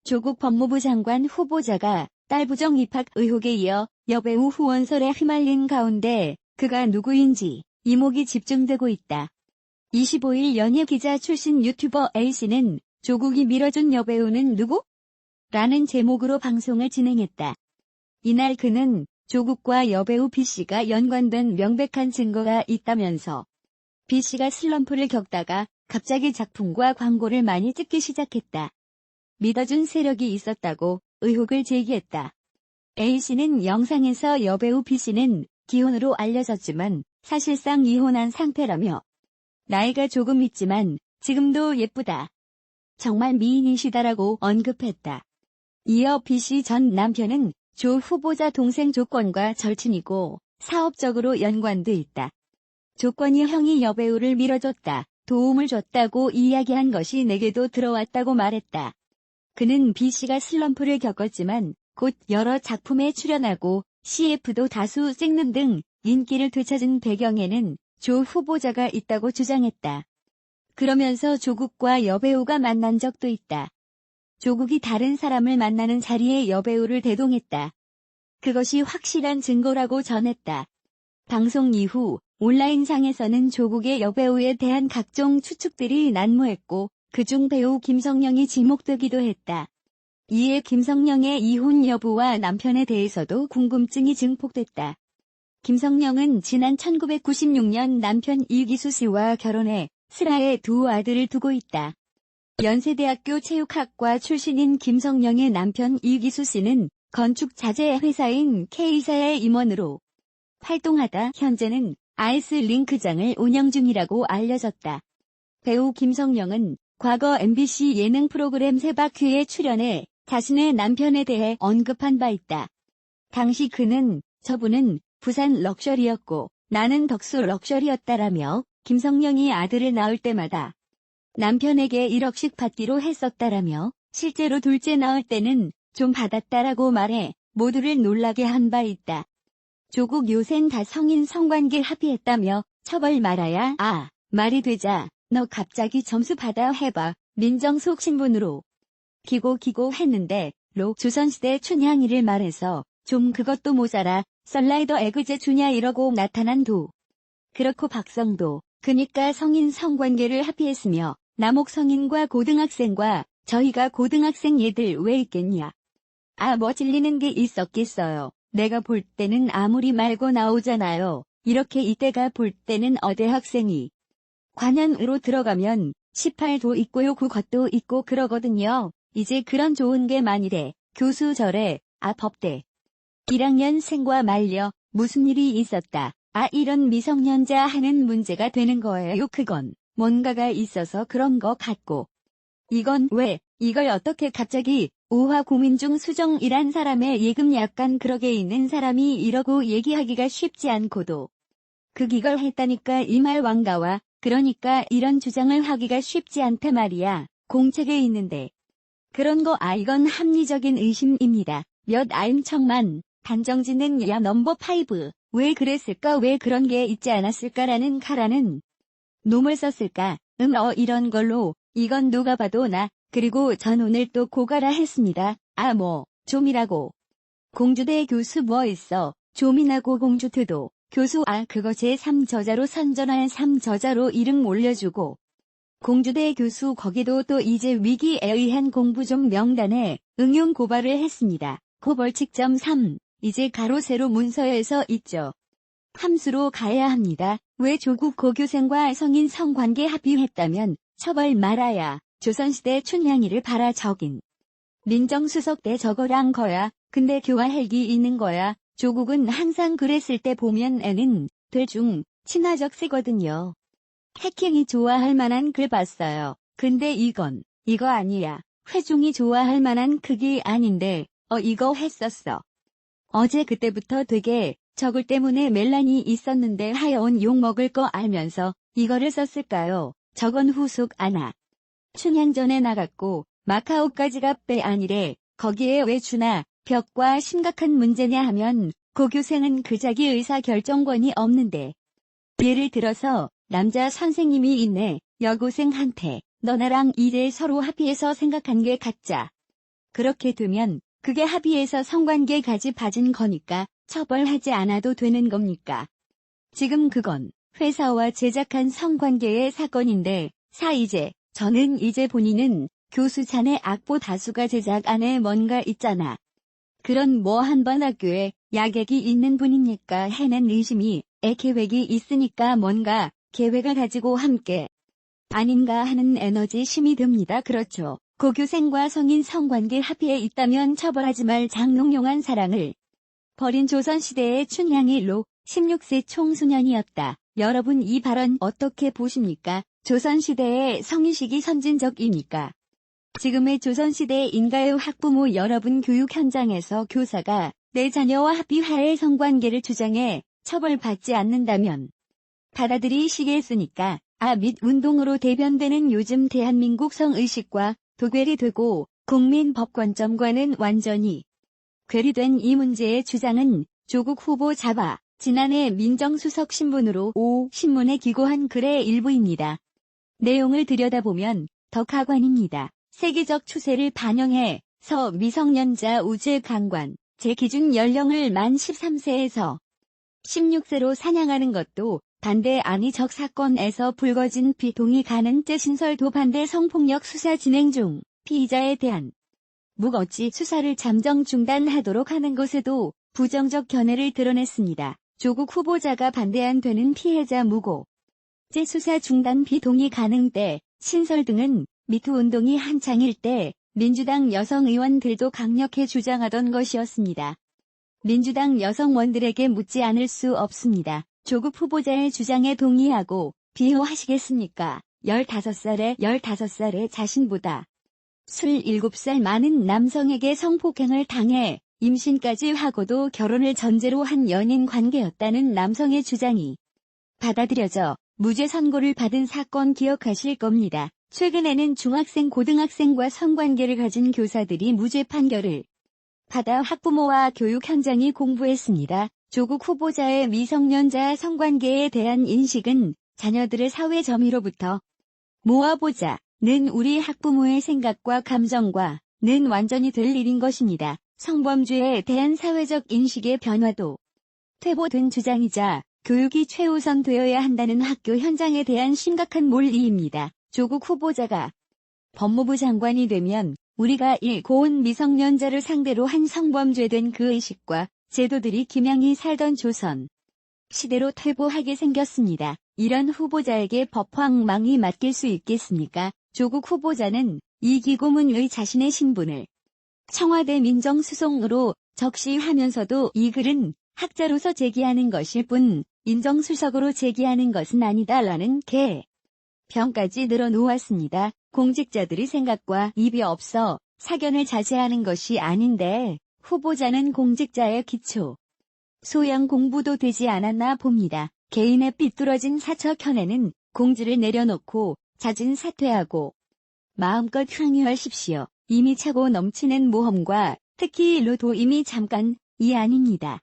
조국 법무부 장관 후보자가 딸 부정 입학 의혹에 이어 여배우 후원설에 휘말린 가운데 그가 누구인지 이목이 집중되고 있다. 25일 연예 기자 출신 유튜버 A씨는 조국이 밀어준 여배우는 누구? 라는 제목으로 방송을 진행했다. 이날 그는 조국과 여배우 B씨가 연관된 명백한 증거가 있다면서 B씨가 슬럼프를 겪다가 갑자기 작품과 광고를 많이 찍기 시작했다. 믿어준 세력이 있었다고 의혹을 제기했다. A씨는 영상에서 여배우 B씨는 기혼으로 알려졌지만 사실상 이혼한 상태라며 나이가 조금 있지만 지금도 예쁘다. 정말 미인이시다라고 언급했다. 이어 B씨 전 남편은 조 후보자 동생 조건과 절친이고 사업적으로 연관돼 있다. 조건이 형이 여배우를 밀어줬다, 도움을 줬다고 이야기한 것이 내게도 들어왔다고 말했다. 그는 B씨가 슬럼프를 겪었지만 곧 여러 작품에 출연하고 CF도 다수 찍는 등 인기를 되찾은 배경에는 조 후보자가 있다고 주장했다. 그러면서 조국과 여배우가 만난 적도 있다. 조국이 다른 사람을 만나는 자리에 여배우를 대동했다. 그것이 확실한 증거라고 전했다. 방송 이후 온라인상에서는 조국의 여배우에 대한 각종 추측들이 난무했고 그중 배우 김성령이 지목되기도 했다. 이에 김성령의 이혼 여부와 남편에 대해서도 궁금증이 증폭됐다. 김성령은 지난 1996년 남편 이기수 씨와 결혼해 슬하에 두 아들을 두고 있다. 연세대학교 체육학과 출신인 김성령의 남편 이기수 씨는 건축 자재 회사인 K사의 임원으로 활동하다 현재는 아이스링크장을 운영 중이라고 알려졌다. 배우 김성령은 과거 MBC 예능 프로그램 세바퀴에 출연해 자신의 남편에 대해 언급한 바 있다. 당시 그는 저분은 부산 럭셔리였고 나는 덕수 럭셔리였다라며 김성령이 아들을 낳을 때마다 남편에게 1억씩 받기로 했었다라며 실제로 둘째 낳을 때는 좀 받았다라고 말해 모두를 놀라게 한 바 있다. 조국 요샌 다 성인 성관계 합의했다며 처벌 말아야 말이 되자 너 갑자기 점수 받아 해봐 민정수석 신분으로 기고 했는데 조선시대 춘향이를 말해서 좀 그것도 모자라 썰라이더 에그제 주냐 이러고 나타난 도. 그렇고 박성도 그니까 성인 성관계를 합의했으며 남옥 성인과 고등학생과 저희가 고등학생 얘들 왜 있겠냐. 뭐 질리는 게 있었겠어요. 내가 볼 때는 아무리 말고 나오잖아요. 이렇게 이때가 볼 때는 어대학생이 관연으로 들어가면 18도 있고요 그것도 있고 그러거든요. 이제 그런 좋은 게 만일에 교수 절에 법대 1학년생과 말려 무슨 일이 있었다. 이런 미성년자 하는 문제가 되는 거예요. 그건 뭔가가 있어서 그런 거 같고. 이건 왜 이걸 어떻게 갑자기 우화 고민중 수정이란 사람의 예금 약간 그러게 있는 사람이 이러고 얘기하기가 쉽지 않고도 이걸 했다니까 이 말 왕가와 그러니까 이런 주장을 하기가 쉽지 않다 말이야. 공책에 있는데. 그런 거 이건 합리적인 의심입니다. 몇 아임청만 단정짓는 야 넘버 5. 왜 그랬을까 왜 그런 게 있지 않았을까라는 가라는 놈을 썼을까 이런 걸로 이건 누가 봐도 그리고 전 오늘 또 고가라 했습니다. 좀이라고. 공주대 교수 뭐 있어. 좀이나고 공주트도. 교수 그거 제3저자로 선전한 3저자로 이름 올려주고. 공주대 교수 거기도 또 이제 위기에 의한 공부 좀 명단에 응용 고발을 했습니다. 고벌칙.3 이제 가로 세로 문서에서 있죠. 함수로 가야 합니다. 왜 조국 고교생과 성인 성관계 합의했다면 처벌 말아야 조선시대 춘향이를 봐라 적인. 민정수석 때 저거란 거야. 근데 교화 헬기 있는 거야. 조국은 항상 그랬을 때 보면 애는 대중 친화적 쓰거든요. 해킹이 좋아할 만한 글 봤어요. 근데 이거 아니야. 회중이 좋아할 만한 그게 아닌데 이거 했었어. 어제 그때부터 되게 저글 때문에 멜란이 있었는데 하여온 욕 먹을 거 알면서 이거를 썼을까요? 저건 후속 춘향전에 나갔고 마카오까지가 빼 아니래. 거기에 왜 주나 벽과 심각한 문제냐 하면 고교생은 그 자기 의사 결정권이 없는데. 예를 들어서 남자 선생님이 있네. 여고생한테 너 나랑 이제 서로 합의해서 생각한 게 같자. 그렇게 되면 그게 합의해서 성관계까지 봐준 거니까 처벌하지 않아도 되는 겁니까? 지금 그건 회사와 제작한 성관계의 사건인데 저는 이제 본인은 교수 자네 악보 다수가 제작 안에 뭔가 있잖아. 그런 뭐 한번 학교에 야객이 있는 분입니까 해낸 의심이 계획이 있으니까 뭔가 계획을 가지고 함께 아닌가 하는 에너지심이 듭니다. 그렇죠. 고교생과 성인 성관계 합의에 있다면 처벌하지 말 장롱용한 사랑을 버린 조선시대의 춘향일로 16세 총소년이었다. 여러분 이 발언 어떻게 보십니까? 조선시대의 성인식이 선진적입니까? 지금의 조선시대인가요? 학부모 여러분 교육 현장에서 교사가 내 자녀와 합의하에 성관계를 주장해 처벌받지 않는다면 받아들이시겠습니까? 및 운동으로 대변되는 요즘 대한민국 성의식과 도괴리 되고 국민 법관점과는 완전히 괴리된 이 문제의 주장은 조국 후보 잡아 지난해 민정수석 신분으로 신문에 기고한 글의 일부입니다. 내용을 들여다보면 더 가관입니다. 세계적 추세를 반영해서 미성년자 우제 강관, 제기준 연령을 만 13세에서 16세로 사냥하는 것도 반대 아니적 사건에서 불거진 비동의 가능죄 신설도 반대 성폭력 수사 진행 중 피의자에 대한 무고죄 수사를 잠정 중단하도록 하는 것에도 부정적 견해를 드러냈습니다. 조국 후보자가 반대한 되는 피해자 무고죄 수사 중단 비동의 가능죄 신설 등은 미투 운동이 한창일 때 민주당 여성 의원들도 강력히 주장하던 것이었습니다. 민주당 여성원들에게 묻지 않을 수 없습니다. 조국 후보자의 주장에 동의하고 비호하시겠습니까? 15살의 자신보다 27살 많은 남성에게 성폭행을 당해 임신까지 하고도 결혼을 전제로 한 연인 관계였다는 남성의 주장이 받아들여져 무죄 선고를 받은 사건 기억하실 겁니다. 최근에는 중학생 고등학생과 성관계를 가진 교사들이 무죄 판결을 받아 학부모와 교육 현장이 공부했습니다. 조국 후보자의 미성년자 성관계에 대한 인식은 자녀들의 사회 점유로부터 모아보자는 우리 학부모의 생각과 감정과는 완전히 될 일인 것입니다. 성범죄에 대한 사회적 인식의 변화도 퇴보된 주장이자 교육이 최우선 되어야 한다는 학교 현장에 대한 심각한 몰이입니다. 조국 후보자가 법무부 장관이 되면 우리가 고온 미성년자를 상대로 한 성범죄된 그 의식과 제도들이 김양이 살던 조선 시대로 퇴보하게 생겼습니다. 이런 후보자에게 법황망이 맡길 수 있겠습니까? 조국 후보자는 이 기고문의 자신의 신분을 청와대 민정수석으로 적시하면서도 이 글은 학자로서 제기하는 것일 뿐 인정수석으로 제기하는 것은 아니다라는 개평까지 늘어놓았습니다. 공직자들이 생각과 입이 없어 사견을 자제하는 것이 아닌데 후보자는 공직자의 기초 소양 공부도 되지 않았나 봅니다. 개인의 삐뚤어진 사척현에는 공지를 내려놓고 잦은 사퇴하고 마음껏 항의하십시오. 이미 차고 넘치는 모험과 특히 로도 이미 잠깐이 아닙니다.